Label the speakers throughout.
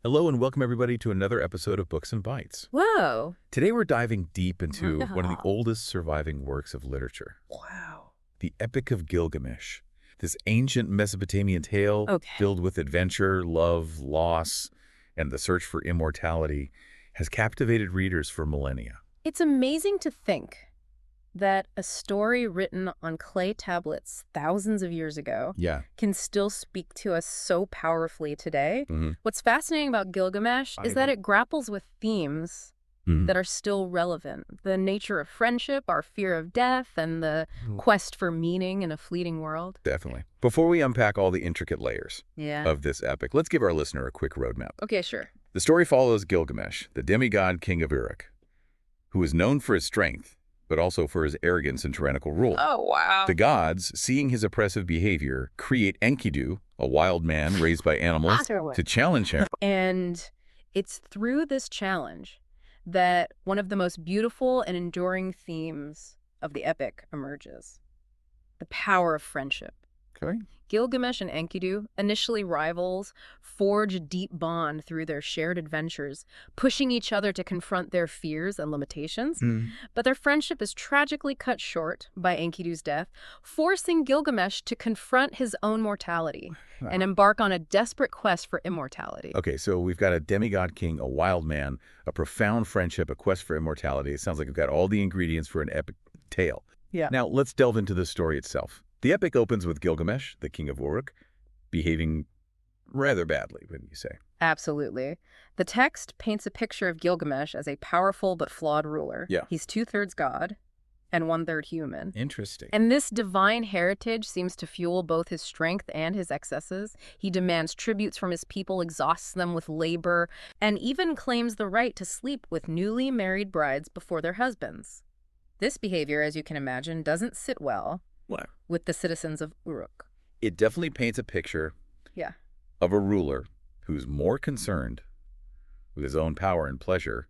Speaker 1: Hello and welcome everybody to another episode of Books and Bytes.
Speaker 2: Whoa.
Speaker 1: Today we're diving deep into one of the
Speaker 2: Wow.
Speaker 1: oldest surviving works of literature,
Speaker 2: Wow.
Speaker 1: the Epic of Gilgamesh. This ancient Mesopotamian tale
Speaker 2: Okay.
Speaker 1: filled with adventure, love, loss, and the search for immortality has captivated readers for millennia.
Speaker 2: It's amazing to think that a story written on clay tablets thousands of years ago
Speaker 1: Yeah.
Speaker 2: can still speak to us so powerfully today.
Speaker 1: Mm-hmm.
Speaker 2: What's fascinating about Gilgamesh is that it grapples with themes that are still relevant. The nature of friendship, our fear of death, and the quest for meaning in a fleeting world.
Speaker 1: Definitely. Before we unpack all the intricate layers of this epic, let's give our listener a quick roadmap.
Speaker 2: Okay, sure.
Speaker 1: The story follows Gilgamesh, the demigod king of Uruk, who is known for his strength, but also for his arrogance and tyrannical rule.
Speaker 2: Oh, wow.
Speaker 1: The gods, seeing his oppressive behavior, create Enkidu, a wild man raised by animals, to challenge him.
Speaker 2: And it's through this challenge that one of the most beautiful and enduring themes of the epic emerges. The power of friendship.
Speaker 1: Okay.
Speaker 2: Gilgamesh and Enkidu, initially rivals, forge a deep bond through their shared adventures, pushing each other to confront their fears and limitations. But their friendship is tragically cut short by Enkidu's death, forcing Gilgamesh to confront his own mortality and embark on a desperate quest for immortality.
Speaker 1: Okay, so we've got a demigod king, a wild man, a profound friendship, a quest for immortality. It sounds like we've got all the ingredients for an epic tale.
Speaker 2: Yeah.
Speaker 1: Now, let's delve into the story itself. The epic opens with Gilgamesh, the king of Uruk, behaving rather badly, wouldn't you say?
Speaker 2: Absolutely. The text paints a picture of Gilgamesh as a powerful but flawed ruler.
Speaker 1: Yeah.
Speaker 2: He's 2/3 god and 1/3 human.
Speaker 1: Interesting.
Speaker 2: And this divine heritage seems to fuel both his strength and his excesses. He demands tributes from his people, exhausts them with labor, and even claims the right to sleep with newly married brides before their husbands. This behavior, as you can imagine, doesn't sit well with the citizens of Uruk.
Speaker 1: It definitely paints a picture
Speaker 2: Yeah.
Speaker 1: of a ruler who's more concerned with his own power and pleasure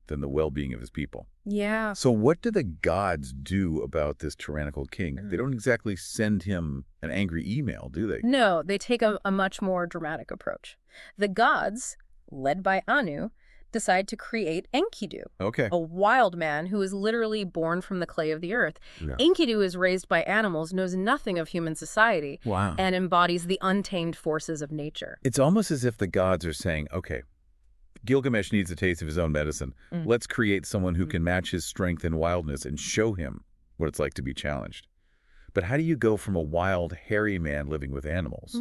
Speaker 1: than the well-being of his people.
Speaker 2: Yeah.
Speaker 1: So what do the gods do about this tyrannical king? They don't exactly send him an angry email, do they?
Speaker 2: No, they take a much more dramatic approach. The gods, led by Anu, decide to create Enkidu,
Speaker 1: Okay.
Speaker 2: a wild man who is literally born from the clay of the earth.
Speaker 1: Yeah.
Speaker 2: Enkidu is raised by animals, knows nothing of human society,
Speaker 1: Wow.
Speaker 2: and embodies the untamed forces of nature.
Speaker 1: It's almost as if the gods are saying, okay, Gilgamesh needs a taste of his own medicine. Let's create someone who can match his strength and wildness and show him what it's like to be challenged. But how do you go from a wild, hairy man living with animals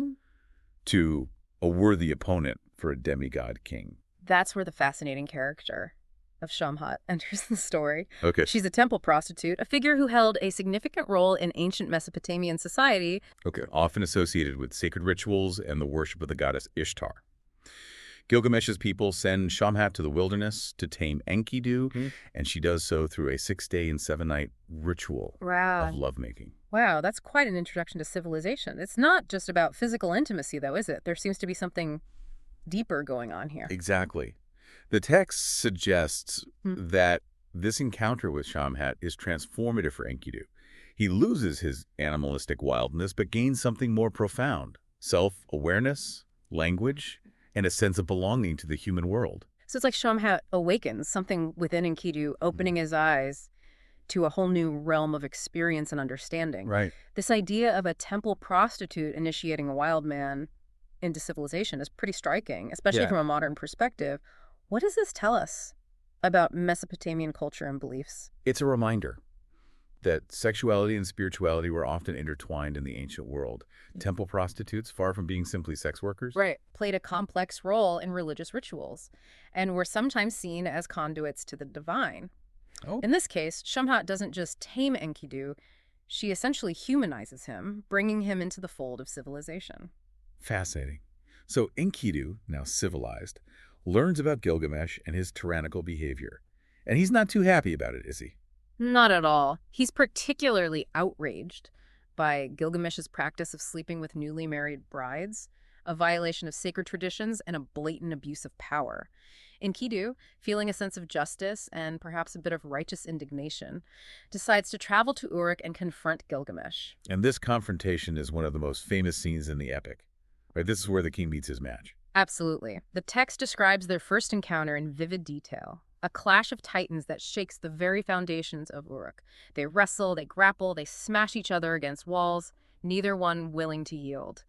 Speaker 1: to a worthy opponent for a demigod king?
Speaker 2: That's where the fascinating character of Shamhat enters the story.
Speaker 1: Okay.
Speaker 2: She's a temple prostitute, a figure who held a significant role in ancient Mesopotamian society.
Speaker 1: Okay. Often associated with sacred rituals and the worship of the goddess Ishtar. Gilgamesh's people send Shamhat to the wilderness to tame Enkidu, and she does so through a 6-day and 7-night ritual of lovemaking.
Speaker 2: Wow, that's quite an introduction to civilization. It's not just about physical intimacy, though, is it? There seems to be something deeper going on here.
Speaker 1: Exactly. The text suggests that this encounter with Shamhat is transformative for Enkidu. He loses his animalistic wildness, but gains something more profound: self-awareness, language, and a sense of belonging to the human world.
Speaker 2: So it's like Shamhat awakens something within Enkidu, opening his eyes to a whole new realm of experience and understanding.
Speaker 1: Right.
Speaker 2: This idea of a temple prostitute initiating a wild man into civilization is pretty striking, especially from a modern perspective. What does this tell us about Mesopotamian culture and beliefs?
Speaker 1: It's a reminder that sexuality and spirituality were often intertwined in the ancient world. Temple prostitutes, far from being simply sex workers,
Speaker 2: Played a complex role in religious rituals and were sometimes seen as conduits to the divine. In this case, Shamhat doesn't just tame Enkidu, she essentially humanizes him, bringing him into the fold of civilization.
Speaker 1: Fascinating. So Enkidu, now civilized, learns about Gilgamesh and his tyrannical behavior. And he's not too happy about it, is he?
Speaker 2: Not at all. He's particularly outraged by Gilgamesh's practice of sleeping with newly married brides, a violation of sacred traditions, and a blatant abuse of power. Enkidu, feeling a sense of justice and perhaps a bit of righteous indignation, decides to travel to Uruk and confront Gilgamesh.
Speaker 1: And this confrontation is one of the most famous scenes in the epic. Right? This is where the king meets his match.
Speaker 2: Absolutely. The text describes their first encounter in vivid detail. A clash of titans that shakes the very foundations of Uruk. They wrestle, they grapple, they smash each other against walls, neither one willing to yield.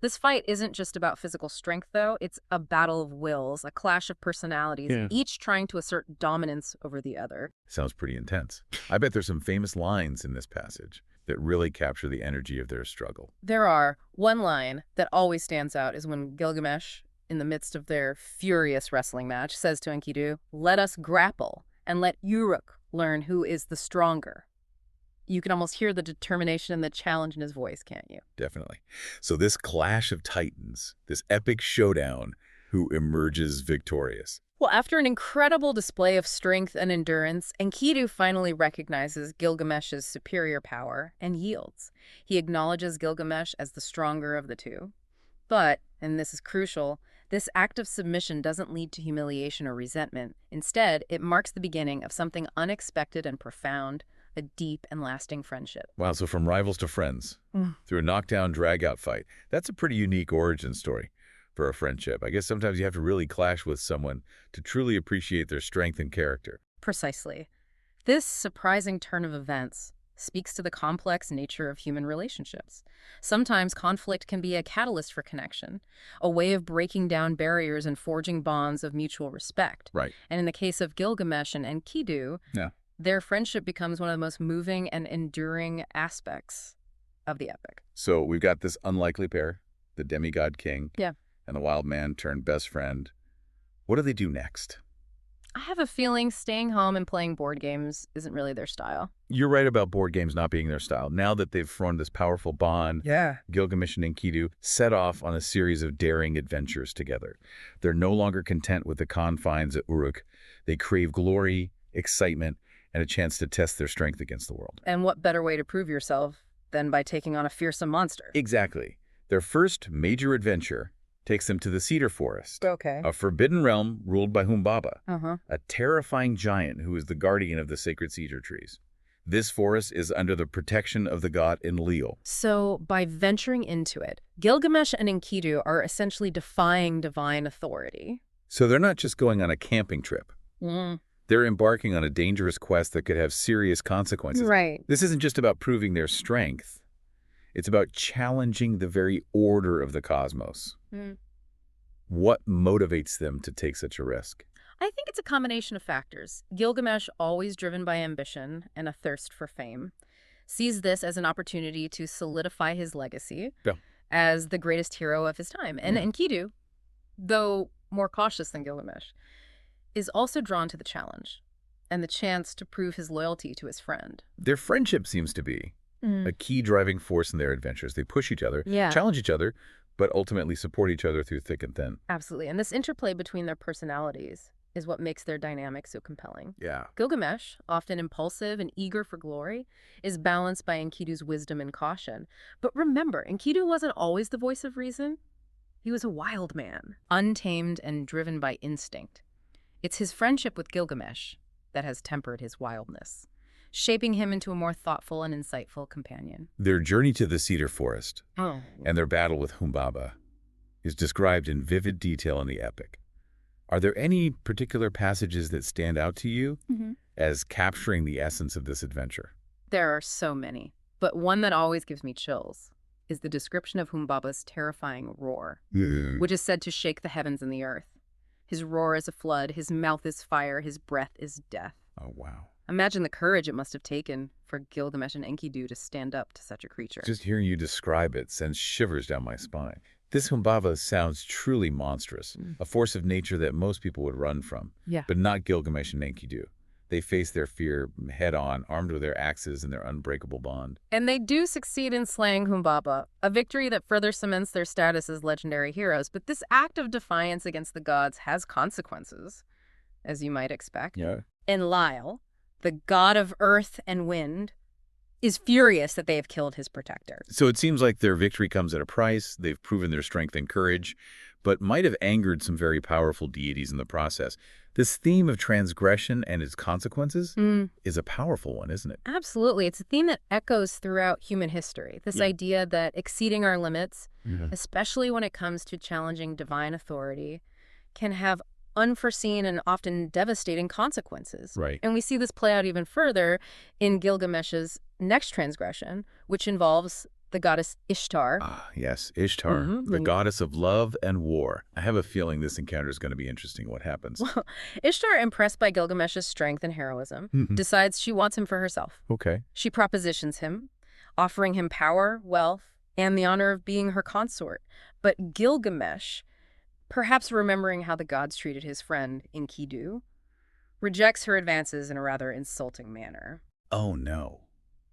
Speaker 2: This fight isn't just about physical strength, though. It's a battle of wills, a clash of personalities, each trying to assert dominance over the other.
Speaker 1: Sounds pretty intense. I bet there's some famous lines in this passage that really capture the energy of their struggle.
Speaker 2: There are. One line that always stands out is when Gilgamesh, in the midst of their furious wrestling match, says to Enkidu, "Let us grapple, and let Uruk learn who is the stronger." You can almost hear the determination and the challenge in his voice, can't you?
Speaker 1: Definitely. So this clash of titans, this epic showdown, who emerges victorious?
Speaker 2: Well, after an incredible display of strength and endurance, Enkidu finally recognizes Gilgamesh's superior power and yields. He acknowledges Gilgamesh as the stronger of the two. But, and this is crucial, this act of submission doesn't lead to humiliation or resentment. Instead, it marks the beginning of something unexpected and profound, a deep and lasting friendship.
Speaker 1: Wow, so from rivals to friends, through a knockdown, drag-out fight. That's a pretty unique origin story for a friendship. I guess sometimes you have to really clash with someone to truly appreciate their strength and character.
Speaker 2: Precisely. This surprising turn of events speaks to the complex nature of human relationships. Sometimes conflict can be a catalyst for connection, a way of breaking down barriers and forging bonds of mutual respect.
Speaker 1: Right.
Speaker 2: And in the case of Gilgamesh and Enkidu, their friendship becomes one of the most moving and enduring aspects of the epic.
Speaker 1: So we've got this unlikely pair, the demigod king and the wild man turned best friend. What do they do next?
Speaker 2: I have a feeling staying home and playing board games isn't really their style.
Speaker 1: You're right about board games not being their style. Now that they've formed this powerful bond, Gilgamesh and Enkidu set off on a series of daring adventures together. They're no longer content with the confines of Uruk. They crave glory, excitement, and a chance to test their strength against the world.
Speaker 2: And what better way to prove yourself than by taking on a fearsome monster?
Speaker 1: Exactly. Their first major adventure takes them to the cedar forest, a forbidden realm ruled by Humbaba, a terrifying giant who is the guardian of the sacred cedar trees. This forest is under the protection of the god Enlil.
Speaker 2: So, by venturing into it, Gilgamesh and Enkidu are essentially defying divine authority.
Speaker 1: So they're not just going on a camping trip. They're embarking on a dangerous quest that could have serious consequences.
Speaker 2: Right.
Speaker 1: This isn't just about proving their strength. It's about challenging the very order of the cosmos. What motivates them to take such a risk?
Speaker 2: I think it's a combination of factors. Gilgamesh, always driven by ambition and a thirst for fame, sees this as an opportunity to solidify his legacy as the greatest hero of his time. And Enkidu, though more cautious than Gilgamesh, is also drawn to the challenge and the chance to prove his loyalty to his friend.
Speaker 1: Their friendship seems to be a key driving force in their adventures. They push each other, challenge each other, but ultimately support each other through thick and thin.
Speaker 2: Absolutely. And this interplay between their personalities is what makes their dynamic so compelling.
Speaker 1: Yeah.
Speaker 2: Gilgamesh, often impulsive and eager for glory, is balanced by Enkidu's wisdom and caution. But remember, Enkidu wasn't always the voice of reason. He was a wild man, untamed and driven by instinct. It's his friendship with Gilgamesh that has tempered his wildness, shaping him into a more thoughtful and insightful companion.
Speaker 1: Their journey to the cedar forest and their battle with Humbaba is described in vivid detail in the epic. Are there any particular passages that stand out to you as capturing the essence of this adventure?
Speaker 2: There are so many, but one that always gives me chills is the description of Humbaba's terrifying roar, which is said to shake the heavens and the earth. His roar is a flood, his mouth is fire, his breath is death.
Speaker 1: Oh, wow.
Speaker 2: Imagine the courage it must have taken for Gilgamesh and Enkidu to stand up to such a creature.
Speaker 1: Just hearing you describe it sends shivers down my spine. This Humbaba sounds truly monstrous, a force of nature that most people would run from, but not Gilgamesh and Enkidu. They face their fear head-on, armed with their axes and their unbreakable bond.
Speaker 2: And they do succeed in slaying Humbaba, a victory that further cements their status as legendary heroes. But this act of defiance against the gods has consequences, as you might expect. Enlil, the god of earth and wind, is furious that they have killed his protector.
Speaker 1: So it seems like their victory comes at a price. They've proven their strength and courage, but might have angered some very powerful deities in the process. This theme of transgression and its consequences is a powerful one, isn't it?
Speaker 2: Absolutely. It's a theme that echoes throughout human history. This idea that exceeding our limits, especially when it comes to challenging divine authority, can have unforeseen and often devastating consequences.
Speaker 1: Right.
Speaker 2: And we see this play out even further in Gilgamesh's next transgression, which involves the goddess Ishtar.
Speaker 1: Ah, yes, Ishtar, the goddess of love and war. I have a feeling this encounter is going to be interesting. What happens?
Speaker 2: Well, Ishtar, impressed by Gilgamesh's strength and heroism, decides she wants him for herself.
Speaker 1: Okay.
Speaker 2: She propositions him, offering him power, wealth, and the honor of being her consort. But Gilgamesh, perhaps remembering how the gods treated his friend Enkidu, rejects her advances in a rather insulting manner.
Speaker 1: Oh, no.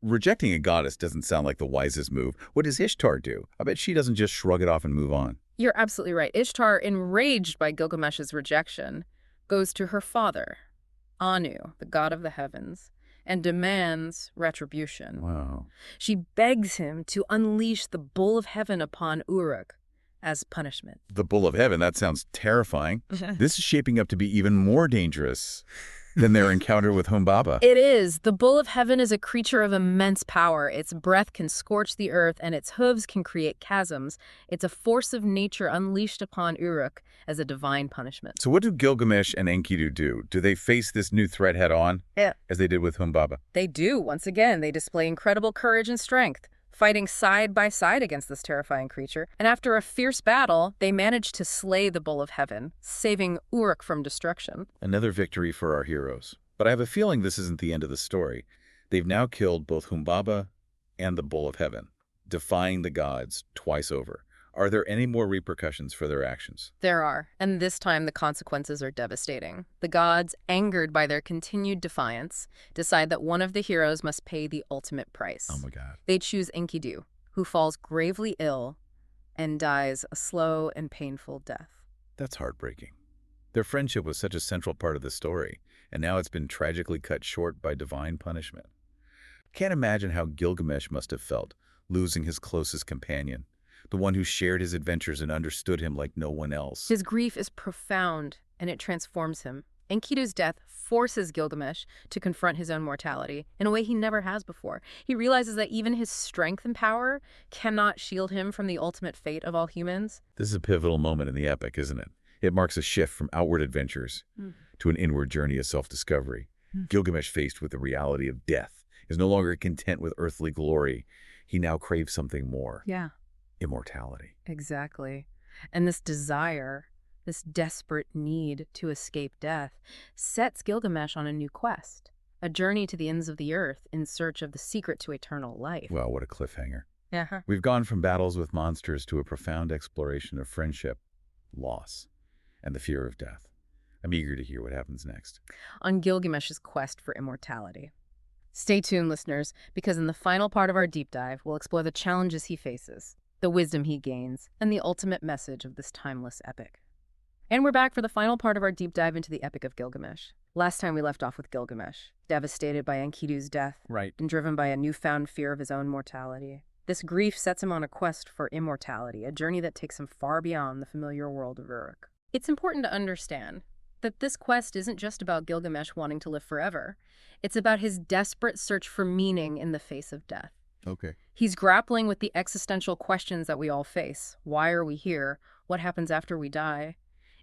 Speaker 1: Rejecting a goddess doesn't sound like the wisest move. What does Ishtar do? I bet she doesn't just shrug it off and move on.
Speaker 2: You're absolutely right. Ishtar, enraged by Gilgamesh's rejection, goes to her father, Anu, the god of the heavens, and demands retribution.
Speaker 1: Wow.
Speaker 2: She begs him to unleash the bull of heaven upon Uruk as punishment.
Speaker 1: The bull of heaven, that sounds terrifying. This is shaping up to be even more dangerous than their encounter with Humbaba.
Speaker 2: It is. The bull of heaven is a creature of immense power. Its breath can scorch the earth, and its hooves can create chasms. It's a force of nature unleashed upon Uruk as a divine punishment.
Speaker 1: So what do Gilgamesh and Enkidu do? Do they face this new threat head-on, as they did with Humbaba?
Speaker 2: They do. Once again, they display incredible courage and strength, fighting side by side against this terrifying creature. And after a fierce battle, they manage to slay the bull of heaven, saving Uruk from destruction.
Speaker 1: Another victory for our heroes. But I have a feeling this isn't the end of the story. They've now killed both Humbaba and the bull of heaven, defying the gods twice over. Are there any more repercussions for their actions?
Speaker 2: There are, and this time the consequences are devastating. The gods, angered by their continued defiance, decide that one of the heroes must pay the ultimate price.
Speaker 1: Oh my God.
Speaker 2: They choose Enkidu, who falls gravely ill and dies a slow and painful death.
Speaker 1: That's heartbreaking. Their friendship was such a central part of the story, and now it's been tragically cut short by divine punishment. Can't imagine how Gilgamesh must have felt, losing his closest companion, the one who shared his adventures and understood him like no one else.
Speaker 2: His grief is profound, and it transforms him. Enkidu's death forces Gilgamesh to confront his own mortality in a way he never has before. He realizes that even his strength and power cannot shield him from the ultimate fate of all humans.
Speaker 1: This is a pivotal moment in the epic, isn't it? It marks a shift from outward adventures to an inward journey of self-discovery. Gilgamesh, faced with the reality of death, is no longer content with earthly glory. He now craves something more.
Speaker 2: Yeah.
Speaker 1: Immortality.
Speaker 2: Exactly. And this desire, this desperate need to escape death, sets Gilgamesh on a new quest, a journey to the ends of the earth in search of the secret to eternal life.
Speaker 1: Wow, what a cliffhanger.
Speaker 2: Yeah.
Speaker 1: We've gone from battles with monsters to a profound exploration of friendship, loss, and the fear of death. I'm eager to hear what happens next.
Speaker 2: On Gilgamesh's quest for immortality. Stay tuned, listeners, because in the final part of our deep dive, we'll explore the challenges he faces, the wisdom he gains, and the ultimate message of this timeless epic. And we're back for the final part of our deep dive into the Epic of Gilgamesh. Last time we left off with Gilgamesh, devastated by Enkidu's death, and driven by a newfound fear of his own mortality. This grief sets him on a quest for immortality, a journey that takes him far beyond the familiar world of Uruk. It's important to understand that this quest isn't just about Gilgamesh wanting to live forever. It's about his desperate search for meaning in the face of death.
Speaker 1: Okay.
Speaker 2: He's grappling with the existential questions that we all face. Why are we here? What happens after we die?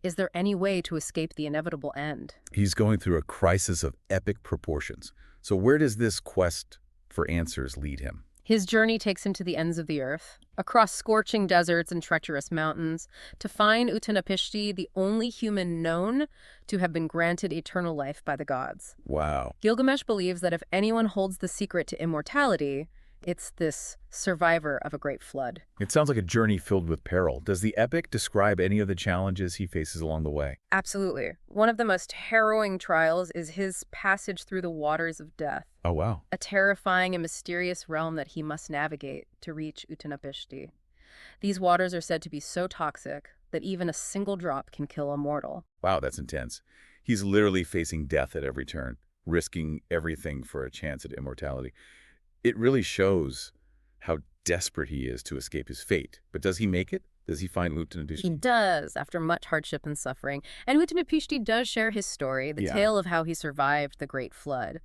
Speaker 2: Is there any way to escape the inevitable end?
Speaker 1: He's going through a crisis of epic proportions. So where does this quest for answers lead him?
Speaker 2: His journey takes him to the ends of the earth, across scorching deserts and treacherous mountains, to find Utnapishti, the only human known to have been granted eternal life by the gods.
Speaker 1: Wow.
Speaker 2: Gilgamesh believes that if anyone holds the secret to immortality, it's this survivor of a great flood.
Speaker 1: It sounds like a journey filled with peril. Does the epic describe any of the challenges he faces along the way?
Speaker 2: Absolutely. One of the most harrowing trials is his passage through the waters of death.
Speaker 1: Oh, wow.
Speaker 2: A terrifying and mysterious realm that he must navigate to reach Utnapishti. These waters are said to be so toxic that even a single drop can kill a mortal.
Speaker 1: Wow, that's intense. He's literally facing death at every turn, risking everything for a chance at immortality. It really shows how desperate he is to escape his fate. But does he make it? does he find
Speaker 2: He
Speaker 1: Utnapishtim?
Speaker 2: does, after much hardship and suffering. And Utnapishtim does share his story, the
Speaker 1: Yeah.
Speaker 2: tale of how he survived the Great Flood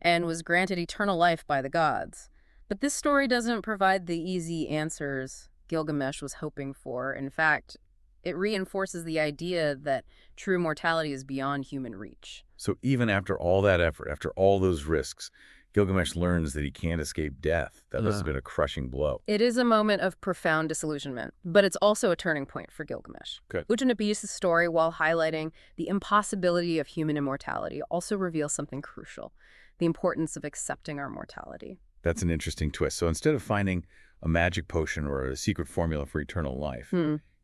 Speaker 2: and was granted eternal life by the gods. But this story doesn't provide the easy answers Gilgamesh was hoping for. In fact, it reinforces the idea that true mortality is beyond human reach.
Speaker 1: So even after all that effort, after all those risks, Gilgamesh learns that he can't escape death. That must have been a crushing blow.
Speaker 2: It is a moment of profound disillusionment, but it's also a turning point for Gilgamesh.
Speaker 1: Good.
Speaker 2: Utnapishtim's story, while highlighting the impossibility of human immortality, also reveals something crucial: the importance of accepting our mortality.
Speaker 1: That's an interesting twist. So instead of finding a magic potion or a secret formula for eternal life,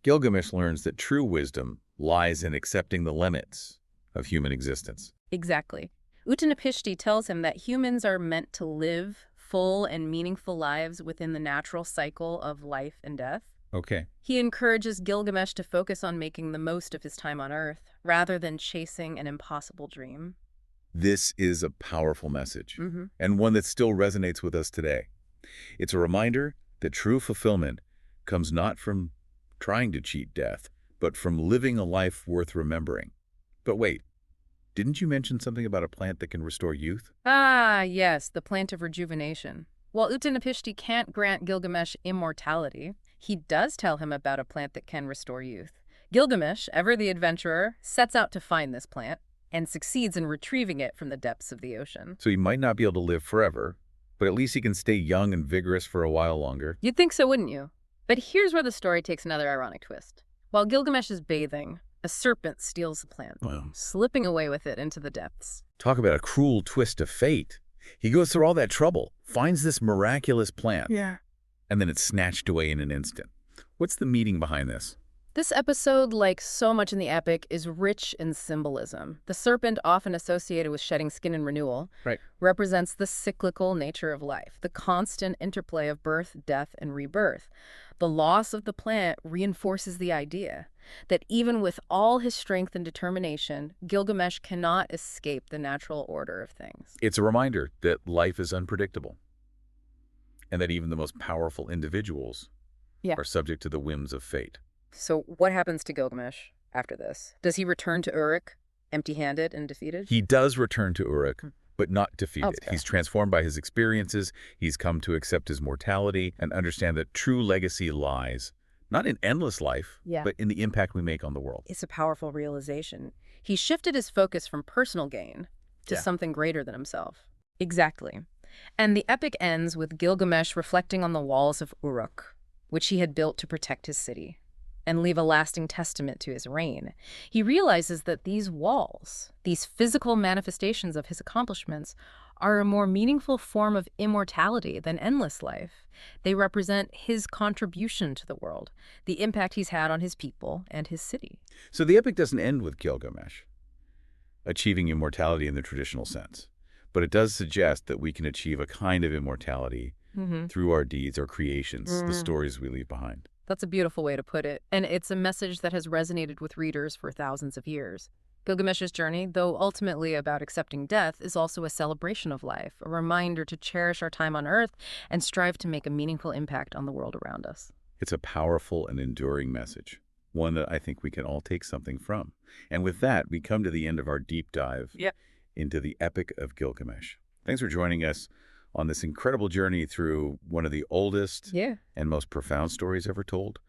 Speaker 1: Gilgamesh learns that true wisdom lies in accepting the limits of human existence.
Speaker 2: Exactly. Utnapishtim tells him that humans are meant to live full and meaningful lives within the natural cycle of life and death.
Speaker 1: Okay.
Speaker 2: He encourages Gilgamesh to focus on making the most of his time on Earth, rather than chasing an impossible dream.
Speaker 1: This is a powerful message, and one that still resonates with us today. It's a reminder that true fulfillment comes not from trying to cheat death, but from living a life worth remembering. But wait, didn't you mention something about a plant that can restore youth?
Speaker 2: Ah, yes, the plant of rejuvenation. While Utnapishtim can't grant Gilgamesh immortality, he does tell him about a plant that can restore youth. Gilgamesh, ever the adventurer, sets out to find this plant and succeeds in retrieving it from the depths of the ocean.
Speaker 1: So he might not be able to live forever, but at least he can stay young and vigorous for a while longer.
Speaker 2: You'd think so, wouldn't you? But here's where the story takes another ironic twist. While Gilgamesh is bathing, a serpent steals the plant, slipping away with it into the depths.
Speaker 1: Talk about a cruel twist of fate. He goes through all that trouble, finds this miraculous plant, and then it's snatched away in an instant. What's the meaning behind this?
Speaker 2: This episode, like so much in the epic, is rich in symbolism. The serpent, often associated with shedding skin and renewal, represents the cyclical nature of life, the constant interplay of birth, death, and rebirth. The loss of the plant reinforces the idea that even with all his strength and determination, Gilgamesh cannot escape the natural order of things.
Speaker 1: It's a reminder that life is unpredictable, and that even the most powerful individuals are subject to the whims of fate.
Speaker 2: So what happens to Gilgamesh after this? Does he return to Uruk empty-handed and defeated?
Speaker 1: He does return to Uruk, but not defeated.
Speaker 2: Okay.
Speaker 1: He's transformed by his experiences. He's come to accept his mortality and understand that true legacy lies not in endless life, but in the impact we make on the world.
Speaker 2: It's a powerful realization. He shifted his focus from personal gain to something greater than himself. Exactly. And the epic ends with Gilgamesh reflecting on the walls of Uruk, which he had built to protect his city and leave a lasting testament to his reign. He realizes that these walls, these physical manifestations of his accomplishments, are a more meaningful form of immortality than endless life. They represent his contribution to the world, the impact he's had on his people and his city.
Speaker 1: So the epic doesn't end with Gilgamesh achieving immortality in the traditional sense, but it does suggest that we can achieve a kind of immortality through our deeds, our creations, the stories we leave behind.
Speaker 2: That's a beautiful way to put it, and it's a message that has resonated with readers for thousands of years. Gilgamesh's journey, though ultimately about accepting death, is also a celebration of life, a reminder to cherish our time on Earth and strive to make a meaningful impact on the world around us.
Speaker 1: It's a powerful and enduring message, one that I think we can all take something from. And with that, we come to the end of our deep dive into the Epic of Gilgamesh. Thanks for joining us on this incredible journey through one of the oldest and most profound stories ever told.